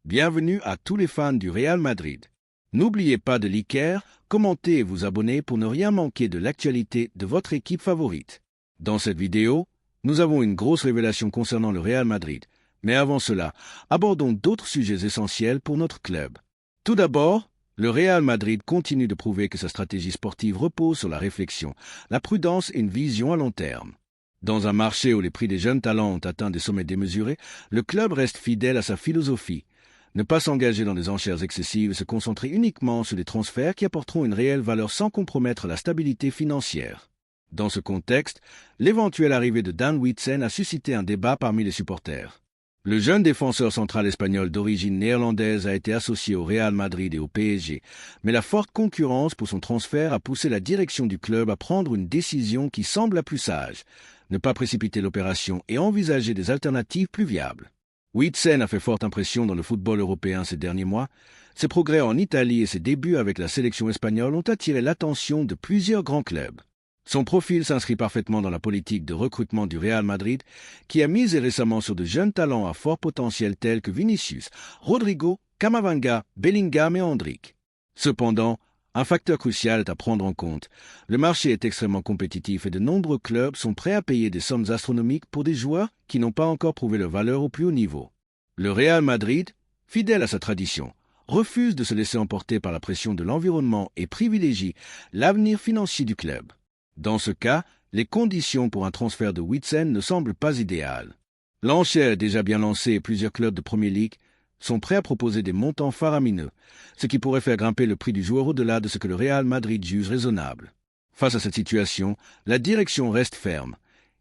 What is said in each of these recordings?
Bienvenue à tous les fans du Real Madrid. N'oubliez pas de liker, commenter et vous abonner pour ne rien manquer de l'actualité de votre équipe favorite. Dans cette vidéo, nous avons une grosse révélation concernant le Real Madrid. Mais avant cela, abordons d'autres sujets essentiels pour notre club. Tout d'abord, le Real Madrid continue de prouver que sa stratégie sportive repose sur la réflexion, la prudence et une vision à long terme. Dans un marché où les prix des jeunes talents ont atteint des sommets démesurés, le club reste fidèle à sa philosophie. Ne pas s'engager dans des enchères excessives et se concentrer uniquement sur des transferts qui apporteront une réelle valeur sans compromettre la stabilité financière. Dans ce contexte, l'éventuelle arrivée de Dan Huijsen a suscité un débat parmi les supporters. Le jeune défenseur central espagnol d'origine néerlandaise a été associé au Real Madrid et au PSG, mais la forte concurrence pour son transfert a poussé la direction du club à prendre une décision qui semble la plus sage, ne pas précipiter l'opération et envisager des alternatives plus viables. Huijsen a fait forte impression dans le football européen ces derniers mois. Ses progrès en Italie et ses débuts avec la sélection espagnole ont attiré l'attention de plusieurs grands clubs. Son profil s'inscrit parfaitement dans la politique de recrutement du Real Madrid, qui a misé récemment sur de jeunes talents à fort potentiel tels que Vinicius, Rodrigo, Camavinga, Bellingham et Endrick. Cependant, un facteur crucial est à prendre en compte. Le marché est extrêmement compétitif et de nombreux clubs sont prêts à payer des sommes astronomiques pour des joueurs qui n'ont pas encore prouvé leur valeur au plus haut niveau. Le Real Madrid, fidèle à sa tradition, refuse de se laisser emporter par la pression de l'environnement et privilégie l'avenir financier du club. Dans ce cas, les conditions pour un transfert de Huijsen ne semblent pas idéales. L'enchère est déjà bien lancée et plusieurs clubs de Premier League sont prêts à proposer des montants faramineux, ce qui pourrait faire grimper le prix du joueur au-delà de ce que le Real Madrid juge raisonnable. Face à cette situation, la direction reste ferme.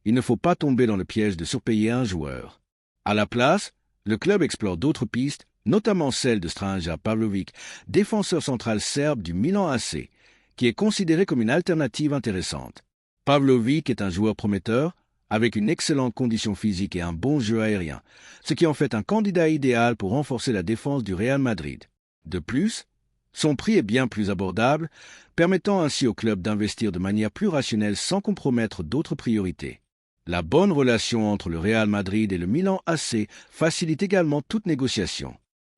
Il ne faut pas tomber dans le piège de surpayer un joueur. À la place, le club explore d'autres pistes, notamment celle de Strahinja Pavlovic, défenseur central serbe du Milan AC, qui est considéré comme une alternative intéressante. Pavlovic est un joueur prometteur, avec une excellente condition physique et un bon jeu aérien, ce qui en fait un candidat idéal pour renforcer la défense du Real Madrid. De plus, son prix est bien plus abordable, permettant ainsi au club d'investir de manière plus rationnelle sans compromettre d'autres priorités. La bonne relation entre le Real Madrid et le Milan AC facilite également toute négociation.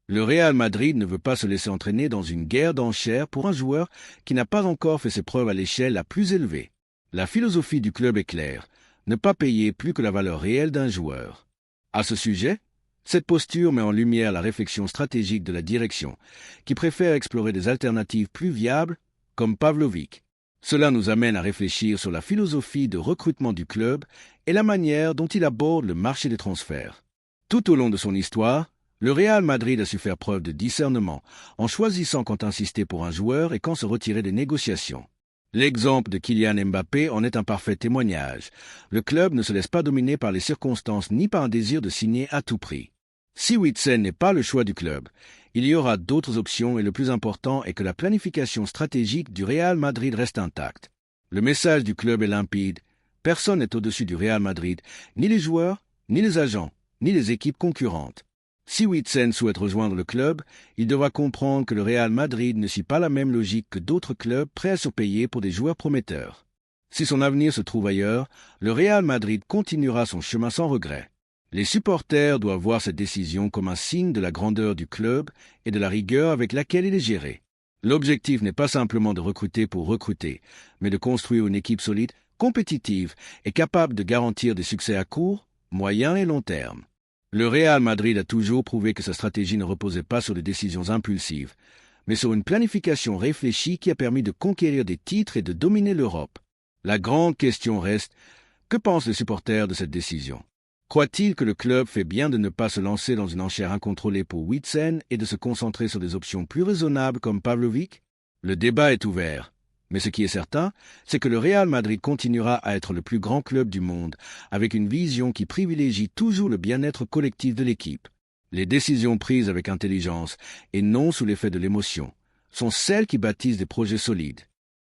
Le Real Madrid ne veut pas se laisser entraîner dans une guerre d'enchères pour un joueur qui n'a pas encore fait ses preuves à l'échelle la plus élevée. La philosophie du club est claire. Ne pas payer plus que la valeur réelle d'un joueur. À ce sujet, cette posture met en lumière la réflexion stratégique de la direction, qui préfère explorer des alternatives plus viables, comme Pavlovic. Cela nous amène à réfléchir sur la philosophie de recrutement du club et la manière dont il aborde le marché des transferts. Tout au long de son histoire, le Real Madrid a su faire preuve de discernement, en choisissant quand insister pour un joueur et quand se retirer des négociations. L'exemple de Kylian Mbappé en est un parfait témoignage. Le club ne se laisse pas dominer par les circonstances ni par un désir de signer à tout prix. Si Huijsen n'est pas le choix du club, il y aura d'autres options et le plus important est que la planification stratégique du Real Madrid reste intacte. Le message du club est limpide. Personne n'est au-dessus du Real Madrid, ni les joueurs, ni les agents, ni les équipes concurrentes. Si Huijsen souhaite rejoindre le club, il devra comprendre que le Real Madrid ne suit pas la même logique que d'autres clubs prêts à surpayer pour des joueurs prometteurs. Si son avenir se trouve ailleurs, le Real Madrid continuera son chemin sans regret. Les supporters doivent voir cette décision comme un signe de la grandeur du club et de la rigueur avec laquelle il est géré. L'objectif n'est pas simplement de recruter pour recruter, mais de construire une équipe solide, compétitive et capable de garantir des succès à court, moyen et long terme. Le Real Madrid a toujours prouvé que sa stratégie ne reposait pas sur des décisions impulsives, mais sur une planification réfléchie qui a permis de conquérir des titres et de dominer l'Europe. La grande question reste, que pensent les supporters de cette décision? Croient-ils que le club fait bien de ne pas se lancer dans une enchère incontrôlée pour Huijsen et de se concentrer sur des options plus raisonnables comme Pavlovic? Le débat est ouvert. Mais ce qui est certain, c'est que le Real Madrid continuera à être le plus grand club du monde, avec une vision qui privilégie toujours le bien-être collectif de l'équipe. Les décisions prises avec intelligence, et non sous l'effet de l'émotion, sont celles qui bâtissent des projets solides.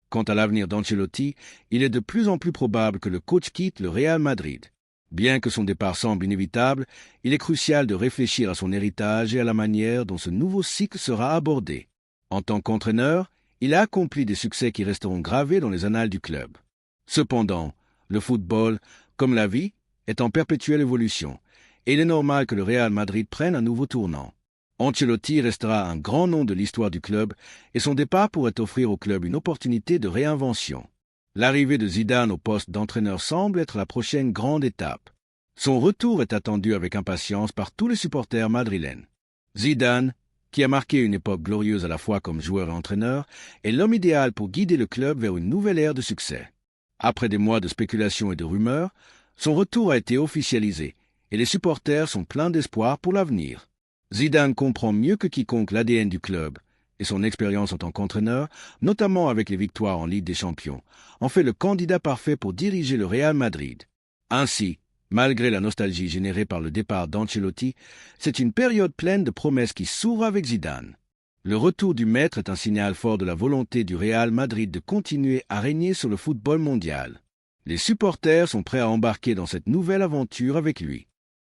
Quant à l'avenir d'Ancelotti, il est de plus en plus probable que le coach quitte le Real Madrid. Bien que son départ semble inévitable, il est crucial de réfléchir à son héritage et à la manière dont ce nouveau cycle sera abordé. En tant qu'entraîneur, il a accompli des succès qui resteront gravés dans les annales du club. Cependant, le football, comme la vie, est en perpétuelle évolution, et il est normal que le Real Madrid prenne un nouveau tournant. Ancelotti restera un grand nom de l'histoire du club et son départ pourrait offrir au club une opportunité de réinvention. L'arrivée de Zidane au poste d'entraîneur semble être la prochaine grande étape. Son retour est attendu avec impatience par tous les supporters madrilènes. Zidane, qui a marqué une époque glorieuse à la fois comme joueur et entraîneur, est l'homme idéal pour guider le club vers une nouvelle ère de succès. Après des mois de spéculations et de rumeurs, son retour a été officialisé et les supporters sont pleins d'espoir pour l'avenir. Zidane comprend mieux que quiconque l'ADN du club et son expérience en tant qu'entraîneur, notamment avec les victoires en Ligue des Champions, en fait le candidat parfait pour diriger le Real Madrid. Ainsi, malgré la nostalgie générée par le départ d'Ancelotti, c'est une période pleine de promesses qui s'ouvre avec Zidane. Le retour du maître est un signal fort de la volonté du Real Madrid de continuer à régner sur le football mondial. Les supporters sont prêts à embarquer dans cette nouvelle aventure avec lui.